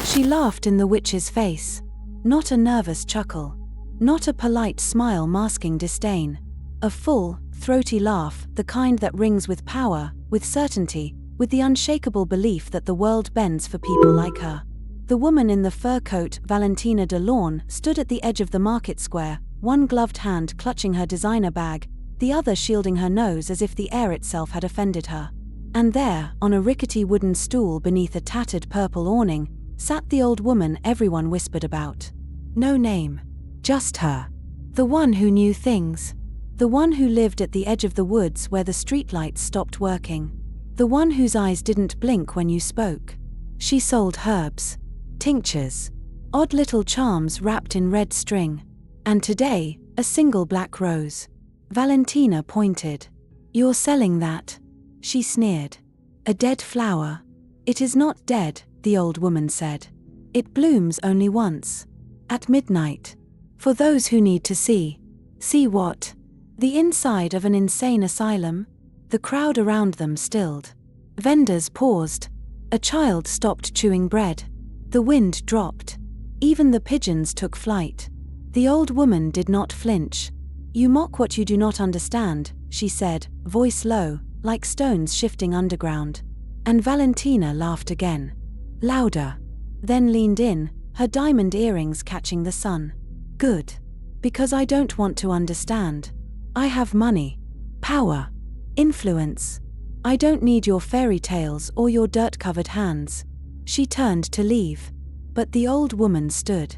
She laughed in the witch's face. Not a nervous chuckle. Not a polite smile masking disdain. A full, throaty laugh, the kind that rings with power, with certainty, with the unshakable belief that the world bends for people like her. The woman in the fur coat, Valentina Delorme, stood at the edge of the market square, one gloved hand clutching her designer bag, the other shielding her nose as if the air itself had offended her. And there, on a rickety wooden stool beneath a tattered purple awning, sat the old woman everyone whispered about. No name. Just her. The one who knew things. The one who lived at the edge of the woods where the streetlights stopped working. The one whose eyes didn't blink when you spoke. She sold herbs, tinctures, odd little charms wrapped in red string. And today, a single black rose. Valentina pointed. You're selling that? She sneered. A dead flower. It is not dead, the old woman said. It blooms only once. At midnight. For those who need to see. See what? The inside of an insane asylum? The crowd around them stilled. Vendors paused. A child stopped chewing bread. The wind dropped. Even the pigeons took flight. The old woman did not flinch. You mock what you do not understand, she said, voice low, like stones shifting underground. And Valentina laughed again. Louder. Then leaned in, her diamond earrings catching the sun. Good. Because I don't want to understand. I have money. Power. Influence. I don't need your fairy tales or your dirt-covered hands. She turned to leave. But the old woman stood.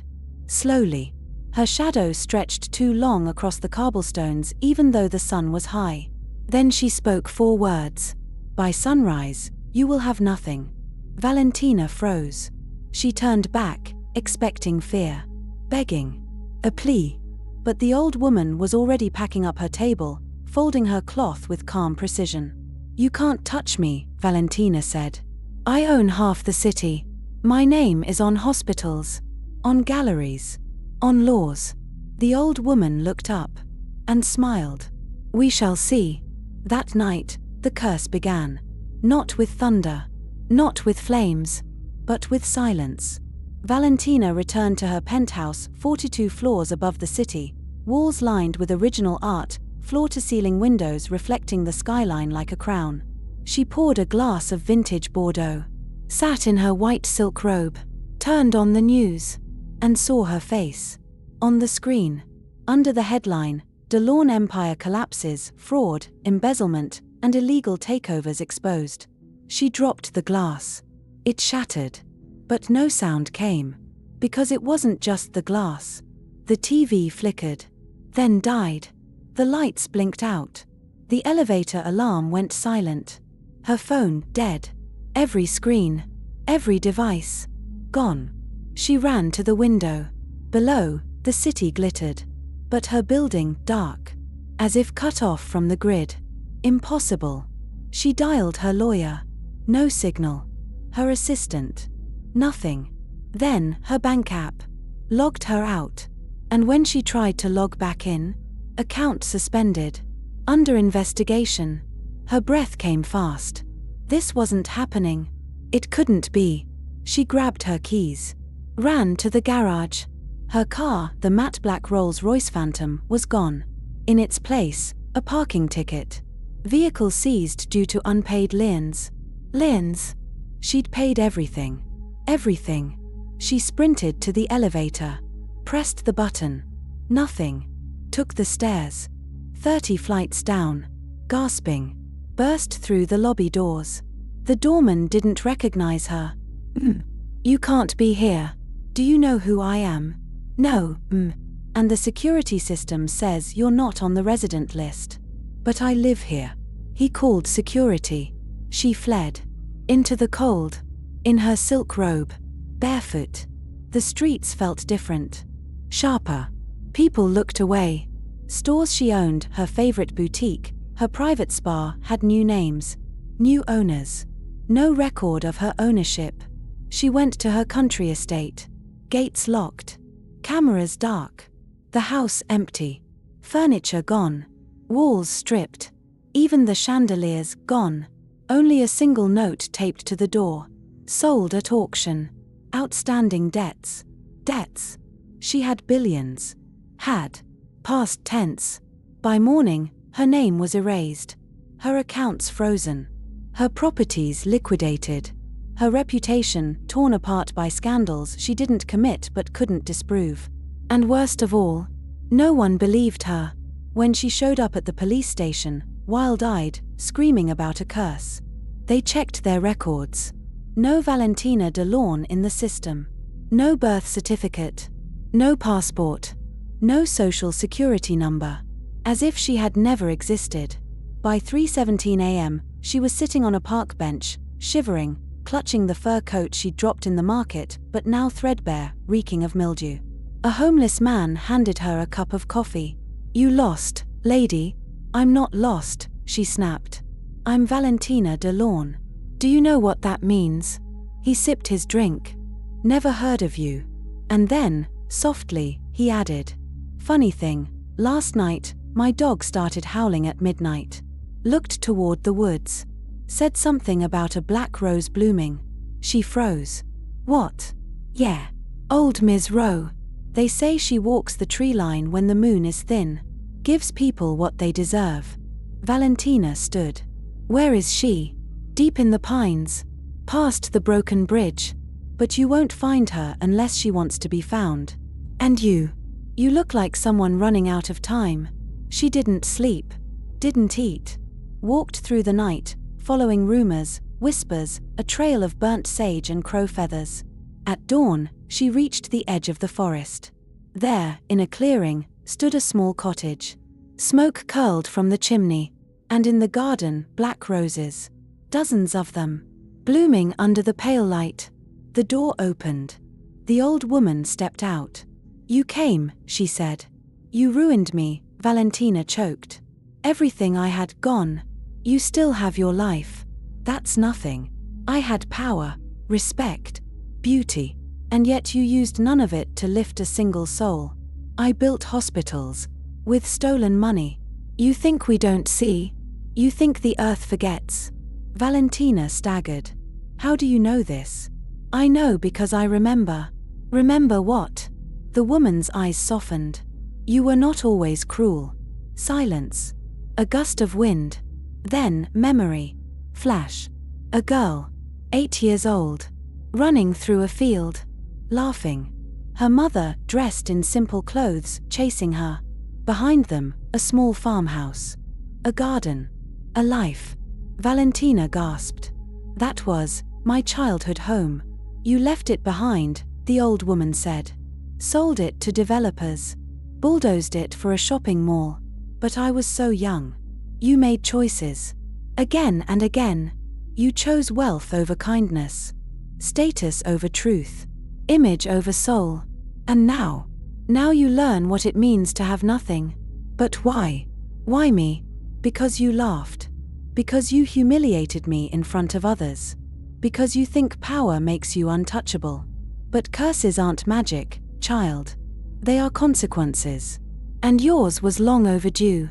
Slowly. Her shadow stretched too long across the cobblestones even though the sun was high. Then she spoke 4 words. By sunrise, you will have nothing. Valentina froze. She turned back, expecting fear. Begging. A plea. But the old woman was already packing up her table, folding her cloth with calm precision. You can't touch me, Valentina said. I own half the city. My name is on hospitals. On galleries. On laws. The old woman looked up. And smiled. We shall see. That night, the curse began. Not with thunder. Not with flames. But with silence. Valentina returned to her penthouse 42 floors above the city, walls lined with original art, floor-to-ceiling windows reflecting the skyline like a crown. She poured a glass of vintage Bordeaux, sat in her white silk robe, turned on the news, and saw her face. On the screen, under the headline, Delorme Empire collapses, fraud, embezzlement, and illegal takeovers exposed. She dropped the glass. It shattered. But no sound came. Because it wasn't just the glass. The TV flickered. Then died. The lights blinked out. The elevator alarm went silent. Her phone dead. Every screen. Every device. Gone. She ran to the window. Below, the city glittered. But her building dark. As if cut off from the grid. Impossible. She dialed her lawyer. No signal. Her assistant. Nothing. Then, her bank app. Logged her out. And when she tried to log back in, account suspended. Under investigation. Her breath came fast. This wasn't happening. It couldn't be. She grabbed her keys. Ran to the garage. Her car, the matte black Rolls-Royce Phantom, was gone. In its place, a parking ticket. Vehicle seized due to unpaid liens. Liens? She'd paid everything. Everything. She sprinted to the elevator. Pressed the button. Nothing. Took the stairs. 30 flights down. Gasping. Burst through the lobby doors. The doorman didn't recognize her. You can't be here. Do you know who I am? No, And the security system says you're not on the resident list. But I live here. He called security. She fled. Into the cold. In her silk robe. Barefoot. The streets felt different. Sharper. People looked away. Stores she owned, her favorite boutique, her private spa, had new names. New owners. No record of her ownership. She went to her country estate. Gates locked. Cameras dark. The house empty. Furniture gone. Walls stripped. Even the chandeliers gone. Only a single note taped to the door. Sold at auction. Outstanding debts. Debts. She had billions. Had. Past tense. By morning, her name was erased. Her accounts frozen. Her properties liquidated. Her reputation torn apart by scandals she didn't commit but couldn't disprove. And worst of all, no one believed her. When she showed up at the police station, wild-eyed, screaming about a curse. They checked their records. No Valentina DeLorme in the system. No birth certificate. No passport. No social security number. As if she had never existed. By 3:17 a.m., she was sitting on a park bench, shivering, clutching the fur coat she'd dropped in the market, but now threadbare, reeking of mildew. A homeless man handed her a cup of coffee. "You lost, lady." "I'm not lost," she snapped. "I'm Valentina DeLorme. Do you know what that means?" He sipped his drink. "Never heard of you." And then, softly, he added, "Funny thing, last night, my dog started howling at midnight. Looked toward the woods. Said something about a black rose blooming." She froze. "What?" "Yeah. Old Ms. Rowe. They say she walks the tree line when the moon is thin. Gives people what they deserve." Valentina stood. "Where is she?" "Deep in the pines. Past the broken bridge. But you won't find her unless she wants to be found. And you? You look like someone running out of time." She didn't sleep. Didn't eat. Walked through the night, following rumors, whispers, a trail of burnt sage and crow feathers. At dawn, she reached the edge of the forest. There, in a clearing, stood a small cottage. Smoke curled from the chimney. And in the garden, black roses. Dozens of them. Blooming under the pale light. The door opened. The old woman stepped out. "You came," she said. "You ruined me," Valentina choked. "Everything I had gone. You still have your life. That's nothing. I had power, respect, beauty, and yet you used none of it to lift a single soul. I built hospitals. With stolen money. You think we don't see? You think the earth forgets?" Valentina staggered. "How do you know this?" "I know because I remember." "Remember what?" The woman's eyes softened. "You were not always cruel." Silence. A gust of wind. Then, memory. Flash. A girl. 8 years old. Running through a field. Laughing. Her mother, dressed in simple clothes, chasing her. Behind them, a small farmhouse. A garden. A life. Valentina gasped. "That was my childhood home." "You left it behind," the old woman said. "Sold it to developers. Bulldozed it for a shopping mall. But I was so young. You made choices. Again and again. You chose wealth over kindness. Status over truth. Image over soul. And now you learn what it means to have nothing. But why? Why me? Because you laughed. Because you humiliated me in front of others. Because you think power makes you untouchable. But curses aren't magic, child. They are consequences. And yours was long overdue."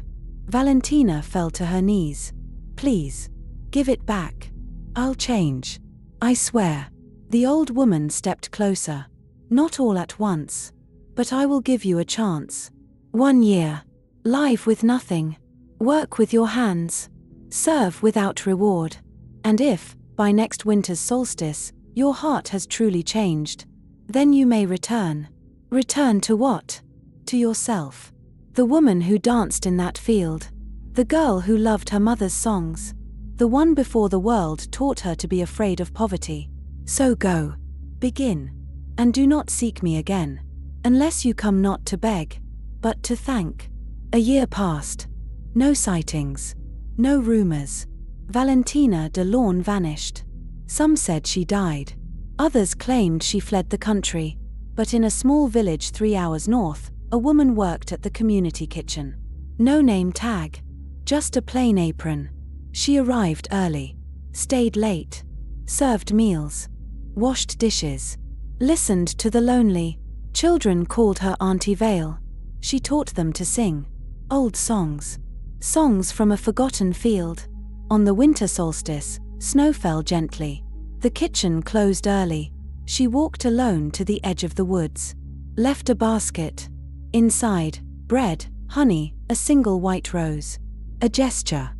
Valentina fell to her knees. "Please. Give it back. I'll change. I swear." The old woman stepped closer. "Not all at once. But I will give you a chance. 1 year. Live with nothing. Work with your hands. Serve without reward. And if, by next winter's solstice, your heart has truly changed, then you may return." "Return to what?" "To yourself. The woman who danced in that field. The girl who loved her mother's songs. The one before the world taught her to be afraid of poverty. So go. Begin. And do not seek me again. Unless you come not to beg, but to thank." A year passed. No sightings. No rumors. Valentina DeLorme vanished. Some said she died. Others claimed she fled the country. But in a small village 3 hours north, a woman worked at the community kitchen. No name tag. Just a plain apron. She arrived early. Stayed late. Served meals. Washed dishes. Listened to the lonely. Children called her Auntie Vale. She taught them to sing. Old songs. Songs from a forgotten field. On the winter solstice, snow fell gently. The kitchen closed early. She walked alone to the edge of the woods. Left a basket. Inside, bread, honey, a single white rose. A gesture.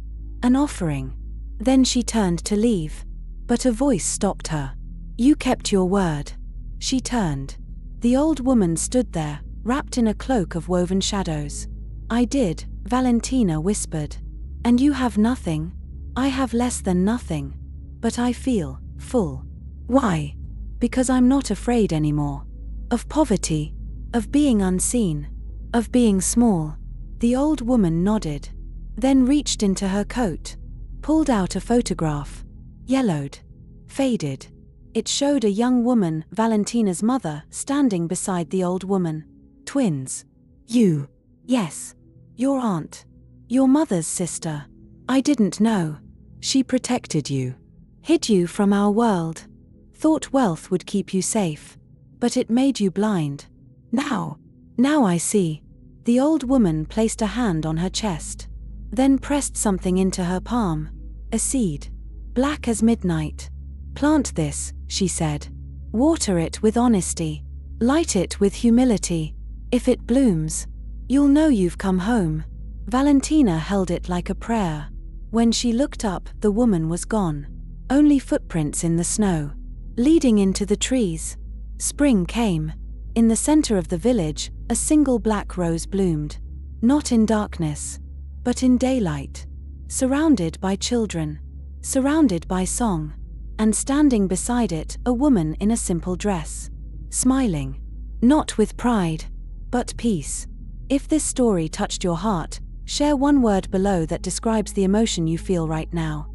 An offering. Then she turned to leave. But a voice stopped her. You kept your word. She turned. The old woman stood there, wrapped in a cloak of woven shadows. I did, Valentina whispered. And you have nothing? I have less than nothing. But I feel full. Why? Because I'm not afraid anymore. Of poverty. Of being unseen. Of being small. The old woman nodded. Then reached into her coat. Pulled out a photograph. Yellowed. Faded. It showed a young woman, Valentina's mother, standing beside the old woman. Twins. You. Yes. Your aunt. Your mother's sister. I didn't know. She protected you. Hid you from our world. Thought wealth would keep you safe. But it made you blind. Now I see. The old woman placed a hand on her chest. Then pressed something into her palm. A seed. Black as midnight. Plant this, she said. Water it with honesty. Light it with humility. If it blooms, you'll know you've come home. Valentina held it like a prayer. When she looked up, the woman was gone. Only footprints in the snow. Leading into the trees. Spring came. In the center of the village, a single black rose bloomed. Not in darkness, but in daylight. Surrounded by children. Surrounded by song. And standing beside it, a woman in a simple dress. Smiling. Not with pride, but peace. If this story touched your heart, share one word below that describes the emotion you feel right now.